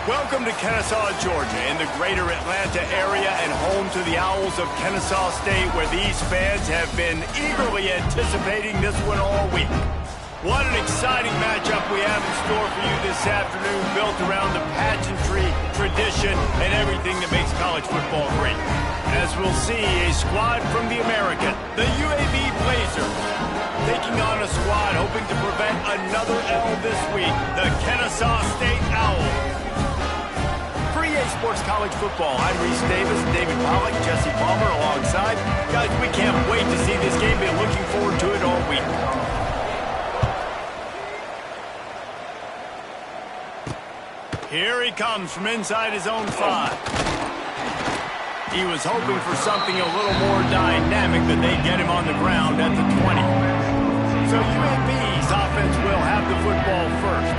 Welcome to Ncaa, Georgia, in the greater Atlanta area and home to the Owls of Ncaa State, where these fans have been eagerly anticipating this one all week. What an exciting matchup we have in store for you this afternoon, built around the pageantry, tradition, and everything that makes college football great. As we'll see, a squad from the American, the UAB Blazers, taking on a squad hoping to prevent another L this week, the Ncaa State Owls. For EA Sports College Football, I'm Reese Davis, David Pollack, Jesse Palmer alongside. Guys, we can't wait to see this game. Been looking forward to it all week. Here he comes from inside his own 5. He was hoping for something a little more dynamic, but they get him on the ground at the 20. So UAB's offense will have the football first.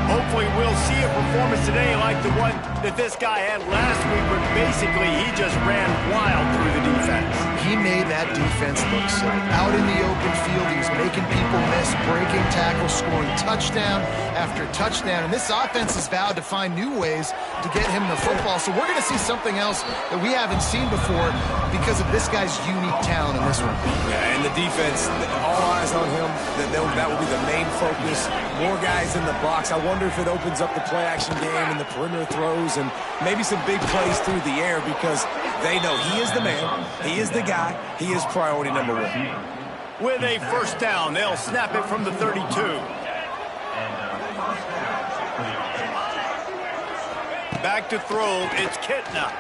Hopefully we'll see a performance today like the one that this guy had last week, but basically he just ran wild through the defense. He made that defense look silly. Out in the open field, he was making people miss, breaking tackles, scoring touchdown after touchdown. And this offense has vowed to find new ways to get him the football. So we're going to see something else that we haven't seen before because of this guy's unique talent in this one. Yeah, and the defense, all eyes on him. That will be the main focus. More guys in the box. I wonder if it opens up the play-action game and the perimeter throws and maybe some big plays through the air, because they know he is the man, he is the guy, he is priority number 1. With a first down, they'll snap it from the 32. Back to throw, it's Ncaa.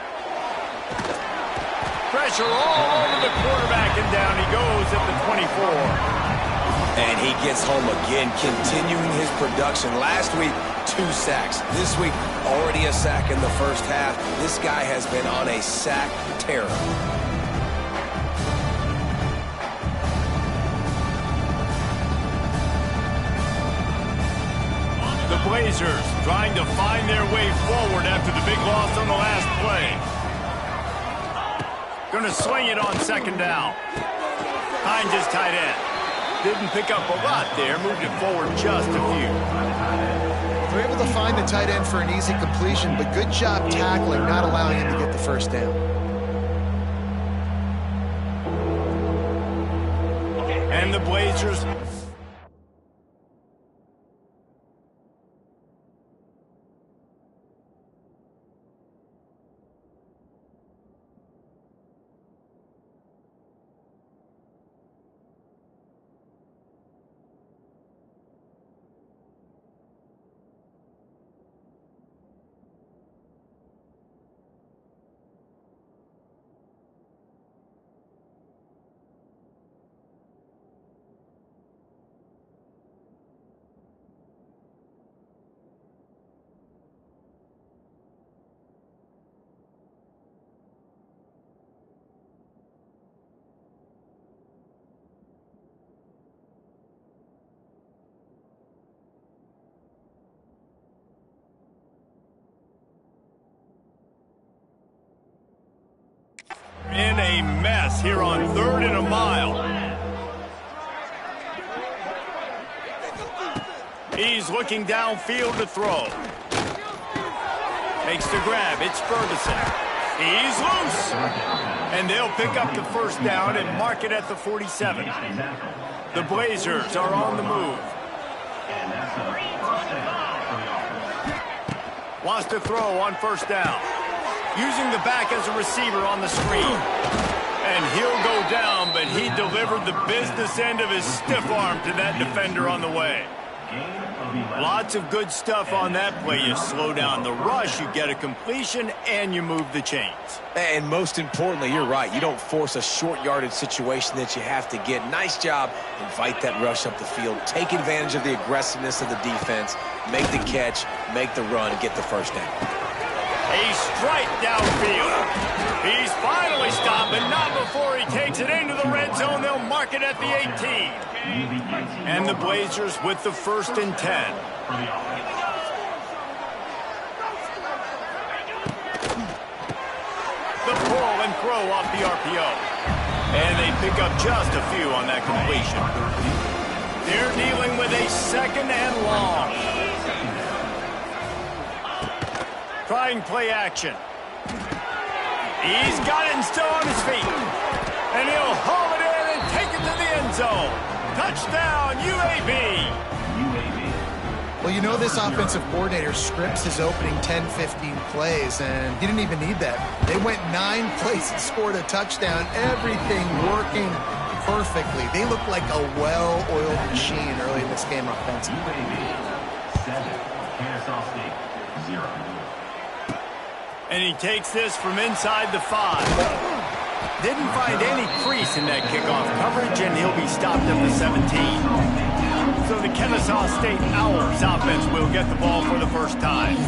Pressure all over the quarterback, and down he goes at the 24. And he gets home again, continuing his production. Last week, 2 sacks. This week, already a sack in the first half. This guy has been on a sack tear. The Blazers trying to find their way forward after the big loss on the last play. Gonna swing it on second down. Behind his tight end. Didn't pick up a lot there, moved it forward just a few. They're able to find the tight end for an easy completion, but good job tackling, not allowing him to get the first down. And the Blazers... in a mess here on 3rd and a mile. He's looking downfield to throw. Makes the grab. It's Ferguson. He's loose. And they'll pick up the first down and mark it at the 47. The Blazers are on the move. Wants to throw on first down. Using the back as a receiver on the screen. And he'll go down, but he delivered the business end of his stiff arm to that defender on the way. Lots of good stuff on that play. You slow down the rush, you get a completion, and you move the chains. And most importantly, you're right. You don't force a short yardage situation that you have to get. Nice job. Invite that rush up the field. Take advantage of the aggressiveness of the defense. Make the catch, make the run, get the first down. A strike downfield. He's finally stopped, but not before he takes it into the red zone. They'll mark it at the 18. And the Blazers with the 1st and 10. The pull and throw off the RPO. And they pick up just a few on that completion. They're dealing with a 2nd and long. Trying play action. He's got it and still on his feet. And he'll haul it in and take it to the end zone. Touchdown, UAB. Well, you know this offensive coordinator scripts his opening 10-15 plays, and he didn't even need that. They went 9 plays and scored a touchdown. Everything working perfectly. They look like a well-oiled machine early in this game offensively. UAB 7, Kennesaw State 0. And he takes this from inside the 5. Didn't find any crease in that kickoff coverage, and he'll be stopped at the 17. So the Kennesaw State Owls offense will get the ball for the first time.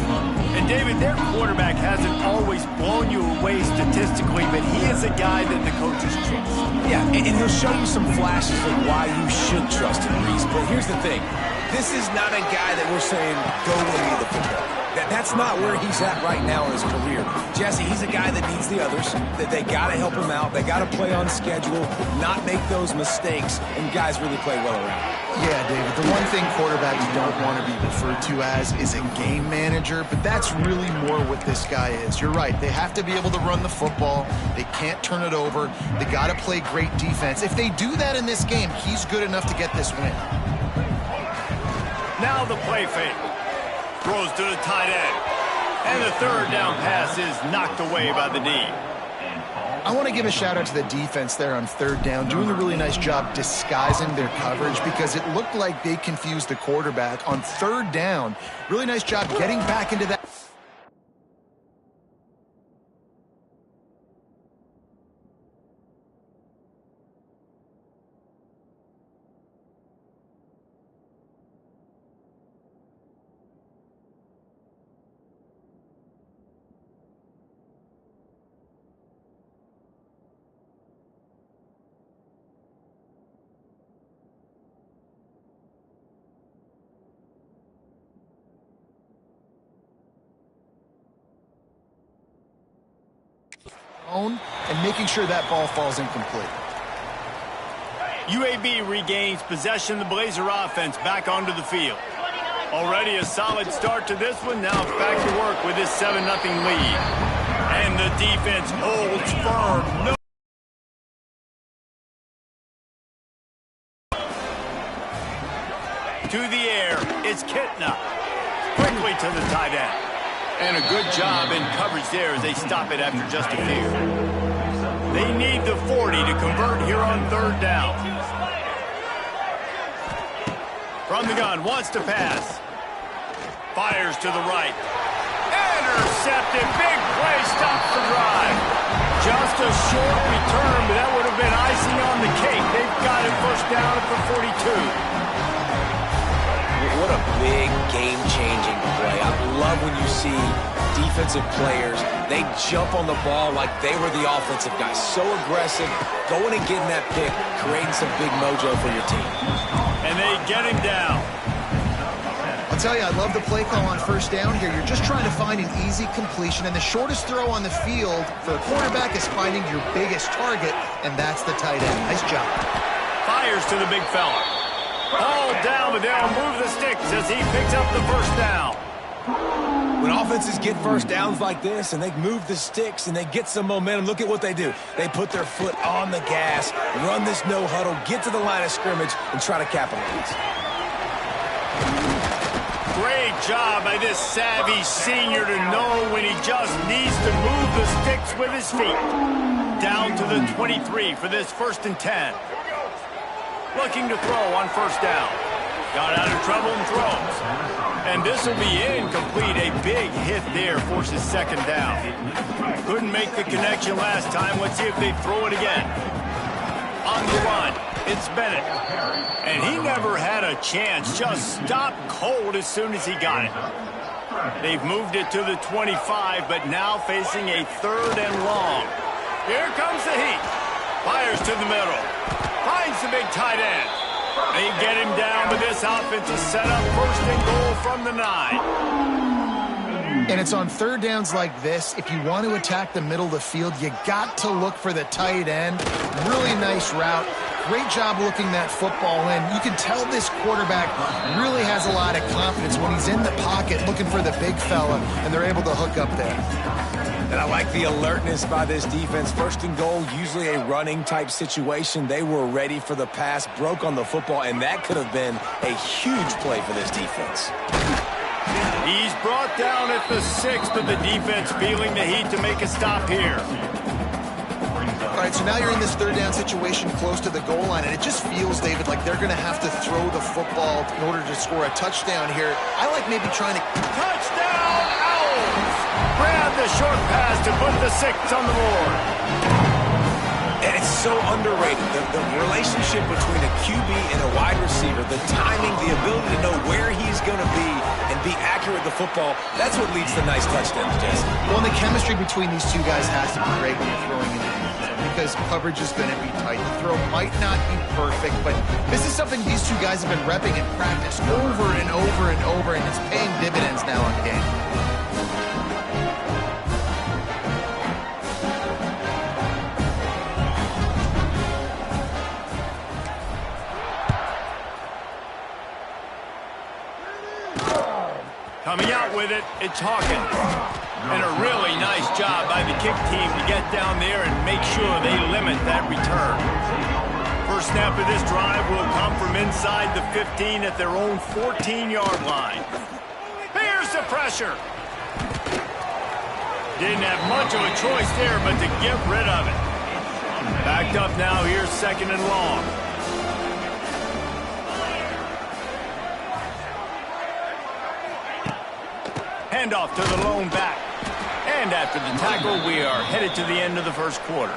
And David, their quarterback hasn't always blown you away statistically, but he is a guy that the coaches trust. Yeah, and he'll show you some flashes of why you should trust him, Reese. But here's the thing. This is not a guy that we're saying, go win me the football. That's not where he's at right now in his career. Jesse, he's a guy that needs the others. That they got to help him out. They got to play on schedule, not make those mistakes, and guys really play well around. Yeah, David, the one thing quarterbacks don't want to be referred to as is a game manager, but that's really more what this guy is. You're right. They have to be able to run the football. They can't turn it over. They got to play great defense. If they do that in this game, he's good enough to get this win. Now the play fake. Throws to the tight end. And the third down pass is knocked away by the D. I want to give a shout out to the defense there on third down, doing a really nice job disguising their coverage because it looked like they confused the quarterback on third down. Really nice job getting back into that. And making sure that ball falls incomplete. UAB regains possession of the Blazer offense back onto the field. Already a solid start to this one. Now it's back to work with this 7-0 lead. And the defense holds firm. To the air, it's Ncaa. Quickly to the tight end. And a good job in coverage there as they stop it after just a few. They need the 40 to convert here on third down. From the gun, wants to pass. Fires to the right. Intercepted. Big play, stops the drive. Just a short return, but that would have been icing on the cake. They've got it first down at the 42. What a big game-changing play. I love when you see defensive players, they jump on the ball like they were the offensive guys. So aggressive, going and getting that pick, creating some big mojo for your team. And they get him down. I'll tell you, I love the play call on first down here. You're just trying to find an easy completion, and the shortest throw on the field for a quarterback is finding your biggest target, and that's the tight end. Nice job. Fires to the big fella. All down, but they'll move the sticks as he picks up the first down. When offenses get first downs like this and they move the sticks and they get some momentum, look at what they do. They put their foot on the gas, run this no huddle, get to the line of scrimmage, and try to capitalize. Great job by this savvy senior to know when he just needs to move the sticks with his feet. Down to the 23 for this 1st and 10. Looking to throw on first down. Got out of trouble and throws. And this will be incomplete. A big hit there forces second down. Couldn't make the connection last time. Let's see if they throw it again. On the run, it's Bennett. And he never had a chance. Just stopped cold as soon as he got it. They've moved it to the 25, but now facing a 3rd and long. Here comes the heat. Fires to the middle. Finds the big tight end. They get him down, but this offense is set up 1st and goal from the 9. And it's on third downs like this. If you want to attack the middle of the field, you got to look for the tight end. Really nice route. great job looking that football in. You can tell this quarterback really has a lot of confidence when he's in the pocket looking for the big fella, and they're able to hook up there. And I like the alertness by this defense. First and goal, usually a running type situation. They were ready for the pass, broke on the football, and that could have been a huge play for this defense. He's brought down at the 6, but the defense feeling the heat to make a stop here. All right, so now you're in this third down situation close to the goal line, and it just feels, David, like they're going to have to throw the football in order to score a touchdown here. I like maybe trying to... Touchdown, Owls! Grab the short pass to put the 6 on the board. And it's so underrated. The relationship between a QB and a wide receiver, the timing, the ability to know where he's going to be and be accurate with the football, that's what leads to nice touchdowns, Jesse. Well, the chemistry between these two guys has to be great when you're throwing into the because coverage is going to be tight. The throw might not be perfect, but this is something these two guys have been repping in practice over and over and over, and it's paying dividends now in game. Coming out with it, it's Hawkins. And a really nice job by the kick team to get down there and make sure they limit that return. First snap of this drive will come from inside the 15 at their own 14-yard line. Here's the pressure. Didn't have much of a choice there but to get rid of it. Backed up now, here's 2nd and long. Handoff to the lone back. And after the tackle, we are headed to the end of the first quarter.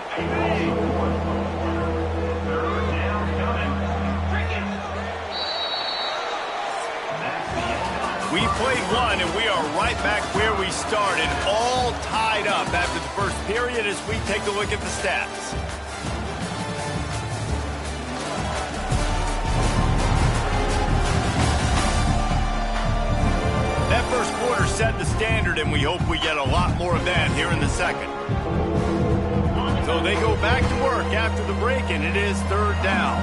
We played one, and we are right back where we started, all tied up after the first period as we take a look at the stats. That first quarter set the standard, and we hope we get a lot more of that here in the second. So they go back to work after the break, and it is 3rd down.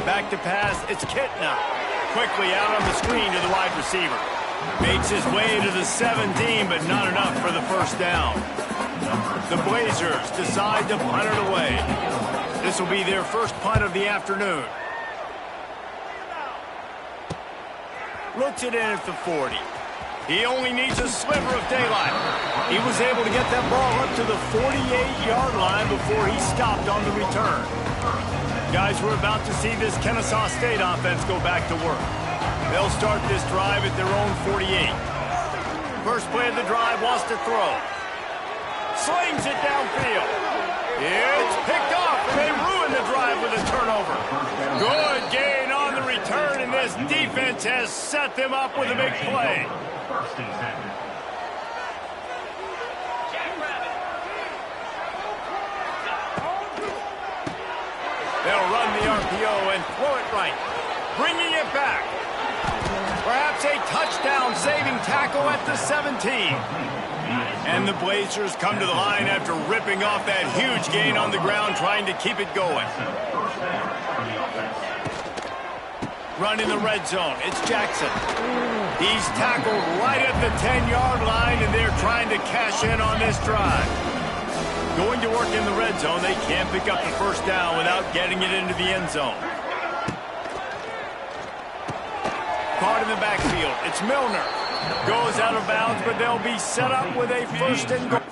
Back to pass, it's Ncaa. Quickly out on the screen to the wide receiver. Makes his way to the 17, but not enough for the first down. The Blazers decide to punt it away. This will be their first punt of the afternoon. Looks it in at the 40. He only needs a sliver of daylight. He was able to get that ball up to the 48-yard line before he stopped on the return. Guys, we're about to see this Ncaa State offense go back to work. They'll start this drive at their own 48. First play of the drive wants to throw. Slings it downfield. It's picked off, and they ruin the drive with a turnover. Good gain on the return, and this defense has set them up with a big play. They'll run the RPO and throw it right, bringing it back. Perhaps a touchdown-saving tackle at the 17. And the Blazers come to the line after ripping off that huge gain on the ground, trying to keep it going. Run in the red zone. It's Jackson. He's tackled right at the 10-yard line, and they're trying to cash in on this drive. Going to work in the red zone, they can't pick up the first down without getting it into the end zone. Caught in the backfield. It's Milner. Goes out of bounds, but they'll be set up with a 1st and goal.